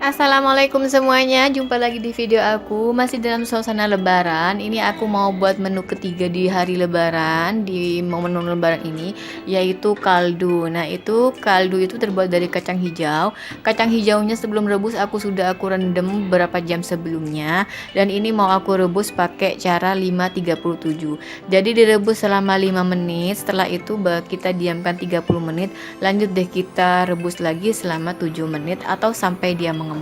Assalamualaikum semuanya, jumpa lagi di video aku. Masih dalam suasana lebaran. Ini aku mau buat menu ketiga di hari lebaran, di momen lebaran ini, yaitu kaldu. Nah, itu kaldu itu terbuat dari kacang hijau. Kacang hijaunya sebelum rebus aku rendam beberapa jam sebelumnya, dan ini mau aku rebus pakai cara 5:37. Jadi direbus selama 5 menit. Setelah itu kita diamkan 30 menit. Lanjut deh kita rebus lagi selama 7 menit atau sampai dia mengembang.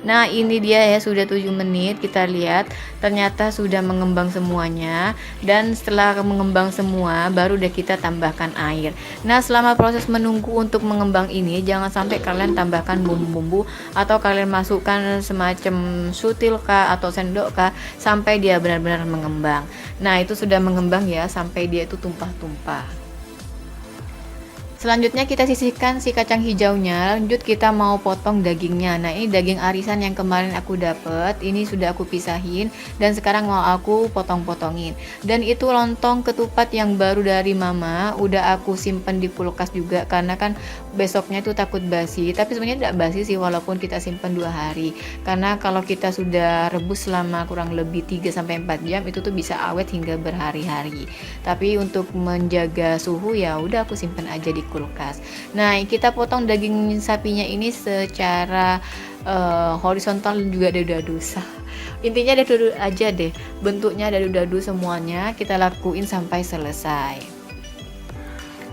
Nah, ini dia ya, sudah 7 menit. Kita lihat ternyata sudah mengembang semuanya, dan setelah mengembang semua baru deh kita tambahkan air. Nah, selama proses menunggu untuk mengembang ini jangan sampai kalian tambahkan bumbu-bumbu atau kalian masukkan semacam sutil kah atau sendok kah sampai dia benar-benar mengembang. Nah, itu sudah mengembang ya sampai dia itu tumpah-tumpah. Selanjutnya kita sisihkan si kacang hijaunya. Lanjut kita mau potong dagingnya. Nah, ini daging arisan yang kemarin aku dapet. Ini sudah aku pisahin dan sekarang mau aku potong-potongin. Dan itu lontong ketupat yang baru dari mama, udah aku simpen di kulkas juga karena kan besoknya itu takut basi. Tapi sebenarnya tidak basi sih walaupun kita simpen 2 hari. Karena kalau kita sudah rebus selama kurang lebih 3-4 jam itu tuh bisa awet hingga berhari-hari. Tapi untuk menjaga suhu ya udah aku simpen aja di kulkas. Nah, kita potong daging sapinya ini secara horizontal dan juga dadu-dadu. Intinya dadu-dadu aja deh. Bentuknya dadu-dadu semuanya kita lakuin sampai selesai.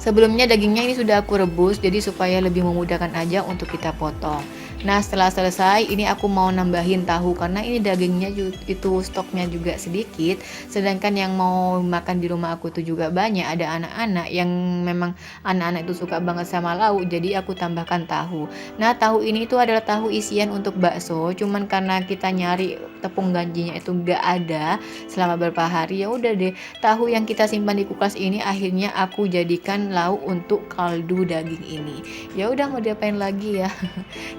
Sebelumnya dagingnya ini sudah aku rebus jadi supaya lebih memudahkan aja untuk kita potong. Nah, setelah selesai ini aku mau nambahin tahu karena ini dagingnya itu stoknya juga sedikit, sedangkan yang mau makan di rumah aku tuh juga banyak, ada anak-anak yang memang anak-anak itu suka banget sama lauk, jadi aku tambahkan tahu. Nah, tahu ini itu adalah tahu isian untuk bakso, cuman karena kita nyari tepung ganjinya itu gak ada selama beberapa hari, ya udah deh tahu yang kita simpan di kulkas ini akhirnya aku jadikan lauk untuk kaldu daging ini. Ya udah mau diapain lagi ya.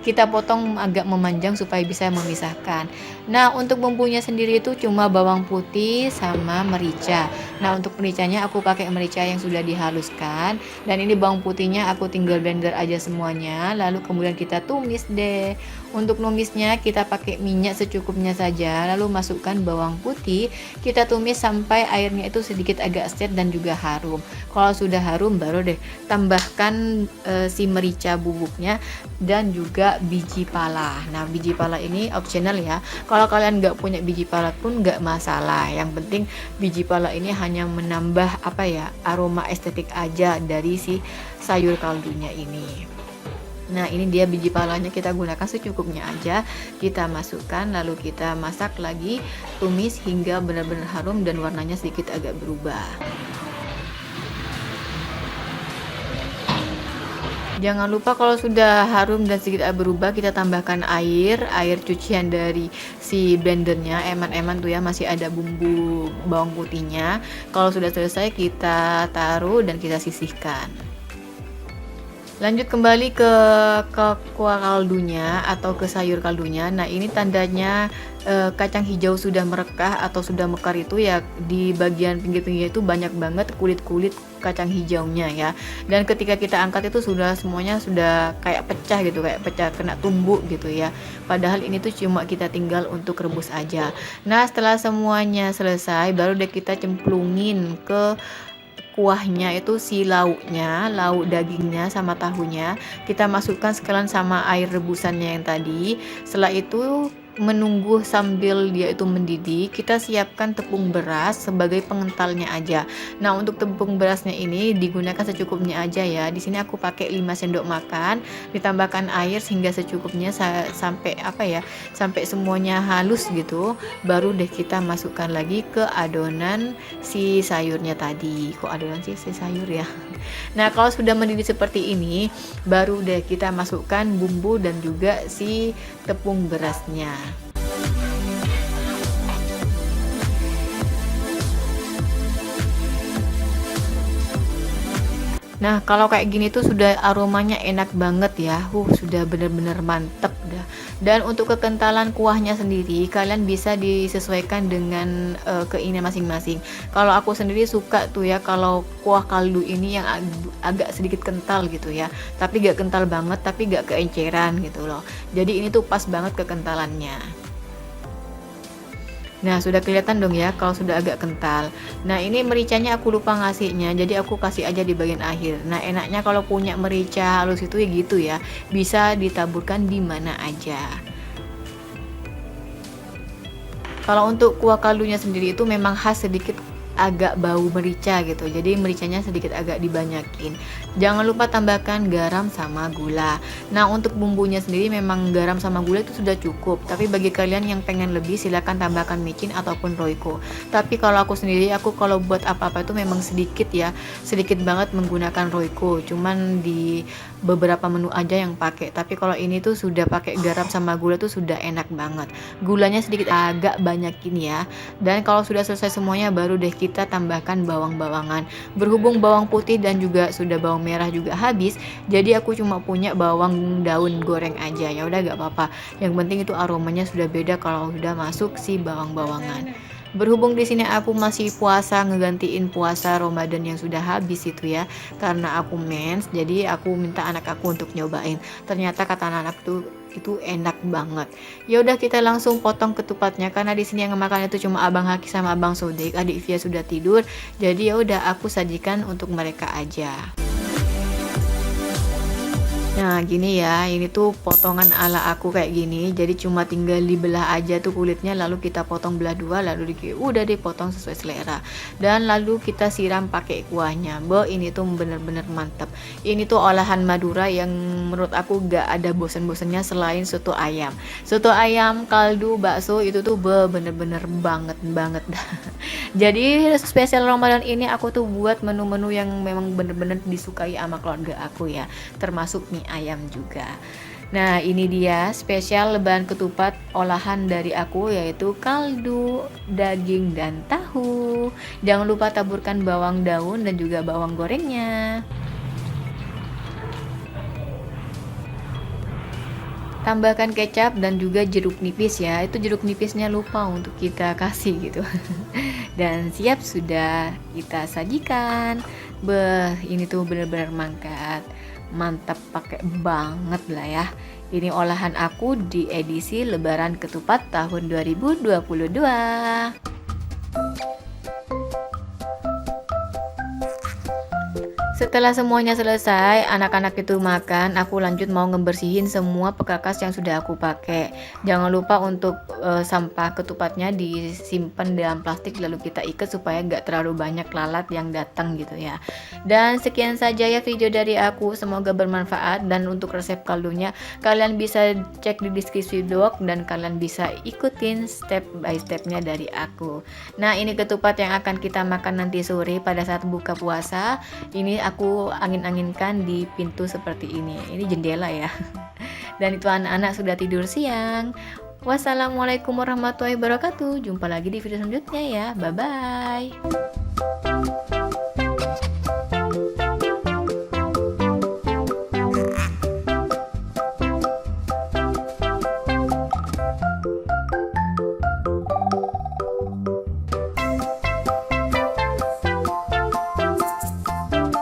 Kita potong agak memanjang supaya bisa memisahkan. Nah, untuk bumbunya sendiri itu cuma bawang putih sama merica. Nah, untuk mericanya aku pakai merica yang sudah dihaluskan, dan ini bawang putihnya aku tinggal blender aja semuanya, lalu kemudian kita tumis deh. Untuk numisnya kita pakai minyak secukupnya saja, lalu masukkan bawang putih, kita tumis sampai airnya itu sedikit agak set dan juga harum. Kalau sudah harum baru deh tambahkan si merica bubuknya dan juga biji pala. Nah, biji pala ini optional ya. Kalau kalian nggak punya biji pala pun nggak masalah. Yang penting biji pala ini hanya menambah aroma estetik aja dari si sayur kaldunya ini. Nah, ini dia biji palanya, kita gunakan secukupnya aja. Kita masukkan lalu kita masak lagi, tumis hingga benar-benar harum dan warnanya sedikit agak berubah. Jangan lupa kalau sudah harum dan sedikit berubah kita tambahkan air cucian dari si blendernya. Eman-eman tuh ya, masih ada bumbu bawang putihnya. Kalau sudah selesai kita taruh dan kita sisihkan. Lanjut kembali ke kuah kaldunya atau ke sayur kaldunya. Nah, ini tandanya kacang hijau sudah merekah atau sudah mekar itu ya, di bagian pinggir-pinggir itu banyak banget kulit-kulit kacang hijaunya ya. Dan ketika kita angkat itu semuanya sudah kayak pecah gitu, kayak pecah kena tumbuk gitu ya. Padahal ini tuh cuma kita tinggal untuk rebus aja. Nah, setelah semuanya selesai baru deh kita cemplungin ke kuahnya, itu si lauknya, lauk dagingnya sama tahunya kita masukkan sekalian sama air rebusannya yang tadi. Setelah itu menunggu sambil dia itu mendidih, kita siapkan tepung beras sebagai pengentalnya aja. Nah, untuk tepung berasnya ini digunakan secukupnya aja ya. Di sini aku pakai 5 sendok makan, ditambahkan air sehingga secukupnya sampai sampai semuanya halus gitu. Baru deh kita masukkan lagi ke adonan si sayurnya tadi. Kok adonan sih si sayur ya. Nah, kalau sudah mendidih seperti ini, baru deh kita masukkan bumbu dan juga si tepung berasnya. Nah, kalau kayak gini tuh sudah aromanya enak banget ya. Sudah bener-bener mantep dah. Dan untuk kekentalan kuahnya sendiri kalian bisa disesuaikan dengan keinginan masing-masing. Kalau aku sendiri suka tuh ya kalau kuah kaldu ini yang agak sedikit kental gitu ya, tapi gak kental banget tapi gak keenceran gitu loh. Jadi ini tuh pas banget kekentalannya. Nah, sudah kelihatan dong ya kalau sudah agak kental. Nah, ini mericanya aku lupa ngasihnya, jadi aku kasih aja di bagian akhir. Nah, enaknya kalau punya merica halus itu ya gitu ya, bisa ditaburkan di mana aja. Kalau untuk kuah kaldunya sendiri itu memang khas sedikit agak bau merica gitu, jadi mericanya sedikit agak dibanyakin. Jangan lupa tambahkan garam sama gula. Nah, untuk bumbunya sendiri memang garam sama gula itu sudah cukup, tapi bagi kalian yang pengen lebih silahkan tambahkan micin ataupun roiko. Tapi kalau aku sendiri, aku kalau buat apa-apa itu memang sedikit ya, sedikit banget menggunakan roiko, cuman di beberapa menu aja yang pakai. Tapi kalau ini tuh sudah pakai garam sama gula tuh sudah enak banget. Gulanya sedikit agak banyakin ya. Dan kalau sudah selesai semuanya baru deh kita tambahkan bawang-bawangan. Berhubung bawang putih dan juga sudah bawang merah juga habis, jadi aku cuma punya bawang daun goreng aja. Ya udah gak apa-apa. Yang penting itu aromanya sudah beda kalau sudah masuk si bawang-bawangan. Berhubung di sini aku masih puasa, ngegantiin puasa Ramadan yang sudah habis itu ya, karena aku mens, jadi aku minta anak aku untuk nyobain. Ternyata kata anak tuh itu enak banget. Ya udah kita langsung potong ketupatnya karena di sini yang makan itu cuma Abang Haki sama Abang Sodik. Adik Via sudah tidur, jadi ya udah aku sajikan untuk mereka aja. Nah gini ya, ini tuh potongan ala aku kayak gini, jadi cuma tinggal dibelah aja tuh kulitnya, lalu kita potong belah dua, lalu udah dipotong sesuai selera, dan lalu kita siram pakai kuahnya. Ini tuh bener-bener mantep. Ini tuh olahan Madura yang menurut aku gak ada bosen-bosennya selain soto ayam. Soto ayam, kaldu, bakso itu tuh bener-bener banget. Jadi spesial Ramadan ini aku tuh buat menu-menu yang memang bener-bener disukai sama keluarga aku ya, termasuk mie ayam juga. Nah ini dia spesial lebaran ketupat olahan dari aku, yaitu kaldu, daging, dan tahu. Jangan lupa taburkan bawang daun dan juga bawang gorengnya. Tambahkan kecap dan juga jeruk nipis ya, itu jeruk nipisnya lupa untuk kita kasih gitu. Dan siap sudah kita sajikan. Ini tuh bener-bener mantap, pakai banget lah ya. Ini olahan aku di edisi Lebaran Ketupat tahun 2022. Setelah semuanya selesai, anak-anak itu makan, aku lanjut mau ngebersihin semua perkakas yang sudah aku pakai. Jangan lupa untuk sampah ketupatnya disimpan dalam plastik lalu kita ikat supaya nggak terlalu banyak lalat yang datang gitu ya. Dan sekian saja ya video dari aku, semoga bermanfaat. Dan untuk resep kaldunya kalian bisa cek di deskripsi box dan kalian bisa ikutin step by stepnya dari aku. Nah ini ketupat yang akan kita makan nanti sore pada saat buka puasa. Ini aku angin-anginkan di pintu seperti ini jendela ya. Dan itu anak-anak sudah tidur siang. Wassalamualaikum warahmatullahi wabarakatuh. Jumpa lagi di video selanjutnya ya. Bye bye.